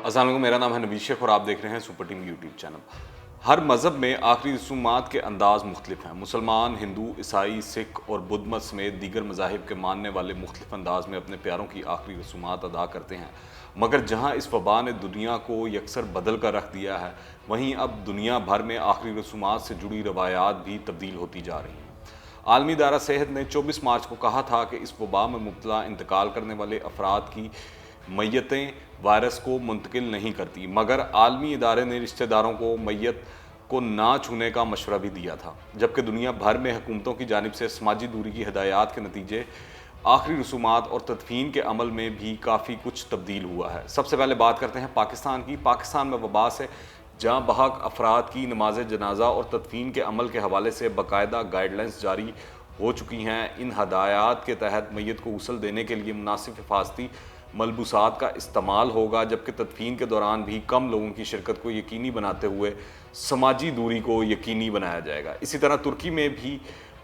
अस्सलाम वालेकुम, मेरा नाम है नवीद शेख और आप देख रहे हैं सुपर टीम यूट्यूब चैनल। हर मज़हब में आखिरी रसूमात के अंदाज मुख्तलिफ हैं। मुसलमान, हिंदू, ईसाई, सिख और बुद्ध मत समेत दीगर मज़ाहिब के मानने वाले मुख्तलिफ अंदाज में अपने प्यारों की आखिरी रसूमात अदा करते हैं। मगर जहाँ इस वबा ने दुनिया को यकसर बदल कर रख दिया है, वहीं अब दुनिया भर में आखिरी रसूमात से जुड़ी रवायात भी तब्दील होती जा रही हैं। आलमी इदारा सेहत ने 24 मार्च को कहा था कि इस वबा में मुब्तला इंतकाल करने वाले अफराद की मैयतें वायरस को मुंतकिल नहीं करती, मगर आलमी इदारे ने रिश्तेदारों को मैयत को ना छूने का मशवरा भी दिया था। जबकि दुनिया भर में हुकूमतों की जानिब से समाजी दूरी की हिदायत के नतीजे आखिरी रसूमात और तदफीन के अमल में भी काफ़ी कुछ तब्दील हुआ है। सबसे पहले बात करते हैं पाकिस्तान की। पाकिस्तान में वबा से जहाँ बहक अफराद की नमाज जनाजा और तदफीन के अमल के हवाले से बाकायदा गाइडलाइंस जारी हो चुकी हैं। इन हदायत के तहत मैयत को गुस्ल देने के लिए मुनासिब हिफाजती मलबूसात का इस्तेमाल होगा, जबकि तदफीन के दौरान भी कम लोगों की शिरकत को यकीनी बनाते हुए समाजी दूरी को यकीनी बनाया जाएगा। इसी तरह तुर्की में भी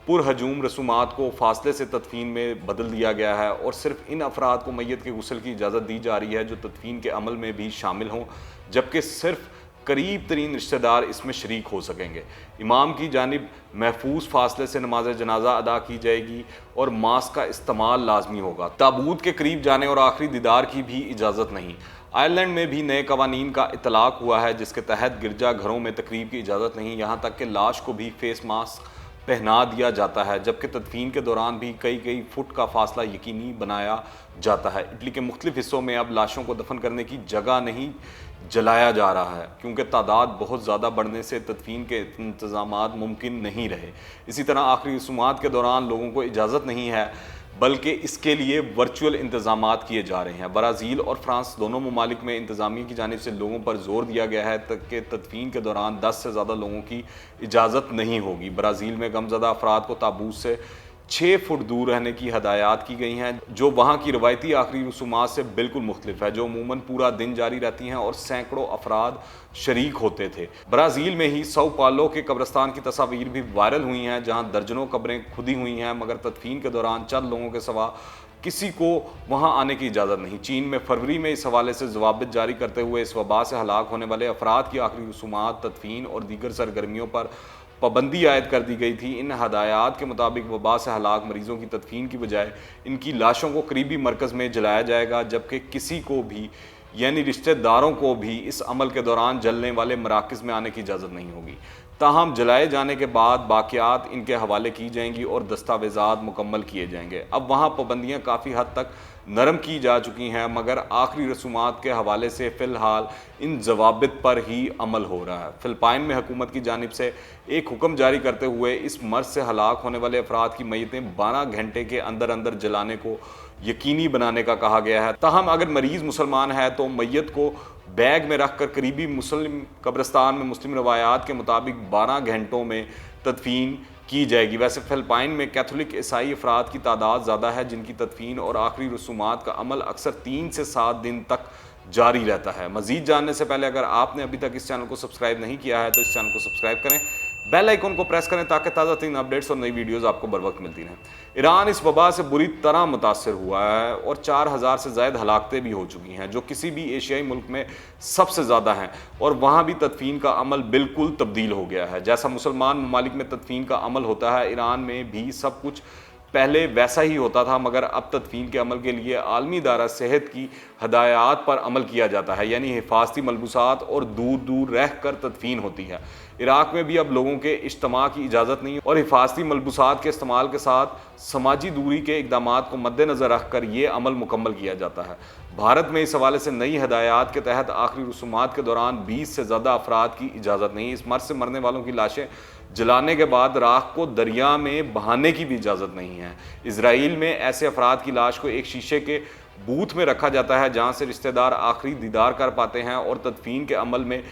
पुरहजूम रसूमात को फासले से तदफीन में बदल दिया गया है और सिर्फ इन अफराद को मैयत के गुस्ल की इजाज़त दी जा रही है जो तदफीन के अमल में भी शामिल हों, जबकि सिर्फ करीब तरीन रिश्तेदार इसमें शरीक हो सकेंगे। इमाम की जानिब महफूज फासले से नमाज जनाजा अदा की जाएगी और मास्क का इस्तेमाल लाजमी होगा। ताबूत के करीब जाने और आखिरी दीदार की भी इजाज़त नहीं। आयरलैंड में भी नए कवानीन का इतलाक हुआ है, जिसके तहत गिरजा घरों में तकरीब की इजाज़त नहीं, यहाँ तक कि लाश को भी फेस मास्क पहना दिया जाता है, जबकि तदफीन के दौरान भी कई फुट का फासला यकीनी बनाया जाता है। इटली के मुख्तलिफ हिस्सों में अब लाशों को दफन करने की जगह नहीं जलाया जा रहा है, क्योंकि तादाद बहुत ज़्यादा बढ़ने से तदफीन के इंतज़ामात मुमकिन नहीं रहे। इसी तरह आखिरी रसूमात के दौरान लोगों को इजाज़त नहीं है, बल्कि इसके लिए वर्चुअल इंतज़ामात किए जा रहे हैं। ब्राज़ील और फ्रांस दोनों ममालिक में इंतज़ामिया की जानिब से लोगों पर जोर दिया गया है कि तदफीन के दौरान 10 से ज़्यादा लोगों की इजाज़त नहीं होगी। ब्राज़ील में गमज़दा अफराद को ताबूत से 6 फुट दूर रहने की हदायत की गई हैं, जो वहाँ की रवायती आखिरी रसूमात से बिल्कुल मुख्तलिफ है, जो अमूमन पूरा दिन जारी रहती हैं और सैकड़ों अफराद शरीक होते थे। ब्राज़ील में ही सौ पालो के कब्रस्तान की तस्वीर भी वायरल हुई हैं, जहाँ दर्जनों कब्रें खुदी हुई हैं, मगर तदफीन के दौरान चंद लोगों के सिवा किसी को वहाँ आने की इजाज़त नहीं। चीन में फरवरी में इस हवाले से ज़वाबित जारी करते हुए इस वबा से हलाक होने वाले अफराद की आखिरी रसूमात, तदफीन और दीगर सरगर्मियों पर पाबंदी आयद कर दी गई थी। इन हदायत के मुताबिक वबा से हलाक मरीजों की तदफीन की बजाय इनकी लाशों को करीबी मरकज़ में जलाया जाएगा, जबकि किसी को भी यानी रिश्तेदारों को भी इस अमल के दौरान जलने वाले मराकज़ में आने की इजाज़त नहीं होगी। ताहम जलाए जाने के बाद बाक़ियात इनके हवाले की जाएंगी और दस्तावेज़ात मुकम्मल किए जाएंगे। अब वहाँ पाबंदियाँ काफ़ी हद तक नरम की जा चुकी हैं, मगर आखिरी रसूमात के हवाले से फ़िलहाल इन जवाबित पर ही अमल हो रहा है। फ़िलिपाइन में हुकूमत की जानिब से एक हुक्म जारी करते हुए इस मर्ज से हलाक होने वाले अफराद की मैयतें 12 घंटे के अंदर अंदर जलाने को यकीनी बनाने का कहा गया है। ताहम अगर मरीज़ मुसलमान है तो मैयत को बैग में रख कर करीबी मुस्लिम कब्रस्तान में मुस्लिम रवायात के मुताबिक 12 घंटों में तदफीन की जाएगी। वैसे फ़िलिपाइन में कैथोलिक ईसाई अफराद की तादाद ज़्यादा है, जिनकी तदफीन और आखिरी रसूमात का अमल अक्सर 3 से 7 दिन तक जारी रहता है। मज़ीद जानने से पहले अगर आपने अभी तक इस चैनल को सब्सक्राइब नहीं किया है तो इस चैनल को सब्सक्राइब करें, बेल आइकन को प्रेस करें ताकि ताज़ा तीन अपडेट्स और नई वीडियोस आपको बर वक्त मिलती रहें। ईरान इस वबा से बुरी तरह मुतासर हुआ है और 4000 से ज़ायद हलाकतें भी हो चुकी हैं, जो किसी भी एशियाई मुल्क में सबसे ज़्यादा हैं, और वहाँ भी तदफीन का अमल बिल्कुल तब्दील हो गया है। जैसा मुसलमान ममालिक में तदफीन का अमल होता है, ईरान में भी सब कुछ पहले वैसा ही होता था, मगर अब तदफीन के अमल के लिए आलमी इदारा सेहत की हदायत पर अमल किया जाता है, यानी हिफाजती मलबूसात और दूर दूर रह कर तदफीन होती है। इराक में भी अब लोगों के इज्तिमा की इजाज़त नहीं और हिफाजती मलबूसात के इस्तेमाल के साथ समाजी दूरी के इकदाम को मद्देनज़र रख कर ये अमल मुकम्मल किया जाता है। भारत में इस हवाले से नई हदायत के तहत आखिरी रसूमात के दौरान 20 से ज़्यादा अफराद की इजाज़त नहीं। इस मर्ज से मरने वालों की लाशें जलाने के बाद राख को दरिया में बहाने की भी इजाज़त नहीं है। इजराइल में ऐसे अफराद की लाश को एक शीशे के बूथ में रखा जाता है, जहाँ से रिश्तेदार आखिरी दीदार कर पाते हैं, और तदफीन के अमल में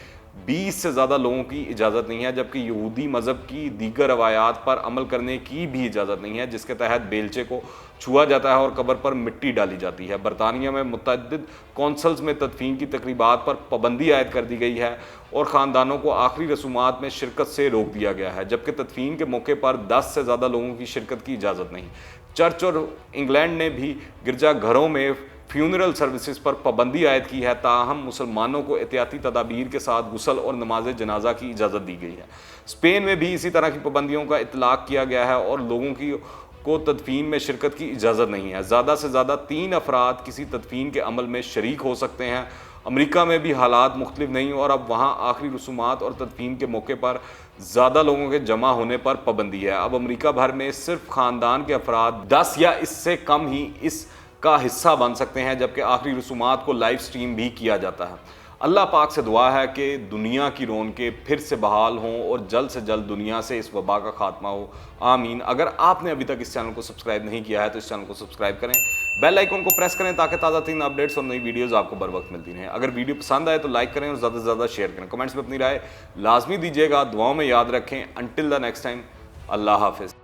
20 से ज़्यादा लोगों की इजाज़त नहीं है, जबकि यहूदी मज़हब की दीगर रवायात पर अमल करने की भी इजाज़त नहीं है, जिसके तहत बेलचे को छुआ जाता है और कब्र पर मिट्टी डाली जाती है। बरतानिया में मुतअद्दिद कौंसल्स में तदफीन की तकरीबात पर पाबंदी आयद कर दी गई है और ख़ानदानों को आखिरी रसूमात में शिरकत से रोक दिया गया है, जबकि तदफीन के मौके पर 10 से ज़्यादा लोगों की शिरकत की इजाज़त नहीं। चर्च और इंग्लैंड ने भी गिरजा घरों में फ्यूनरल सर्विसेज पर पाबंदी आयद की है, ताहम मुसलमानों को एहतियाती तदाबीर के साथ गुस्ल और नमाज जनाजा की इजाज़त दी गई है। स्पेन में भी इसी तरह की पाबंदियों का इतलाक़ किया गया है और लोगों को तदफीन में शिरकत की इजाज़त नहीं है। ज़्यादा से ज़्यादा 3 अफराद किसी तदफीन के अमल में शरीक हो सकते हैं। अमेरिका में भी हालात मुख्तलिफ नहीं और अब वहाँ आखिरी रसूमात और तदफीन के मौके पर ज़्यादा लोगों के जमा होने पर पाबंदी है। अब अमेरिका भर में सिर्फ ख़ानदान के अफराद 10 या इससे कम ही इसका हिस्सा बन सकते हैं, जबकि आखिरी रसूमात को लाइव स्ट्रीम भी किया जाता है। अल्लाह पाक से दुआ है कि दुनिया की रौनकें फिर से बहाल हों और जल्द से जल्द दुनिया से इस वबा का खात्मा हो, आमीन। अगर आपने अभी तक इस चैनल को सब्सक्राइब नहीं किया है तो इस चैनल को सब्सक्राइब करें, बेल आइकन को प्रेस करें ताकि ताज़ा तीन अपडेट्स और नई वीडियोस आपको बर वक्त मिलती रहें। अगर वीडियो पसंद आए तो लाइक करें और ज़्यादा से ज़्यादा शेयर करें। कमेंट्स में अपनी राय लाजमी दीजिएगा, दुआओं में याद रखें। अनटिल द नेक्स्ट टाइम, अल्लाह हाफिज़।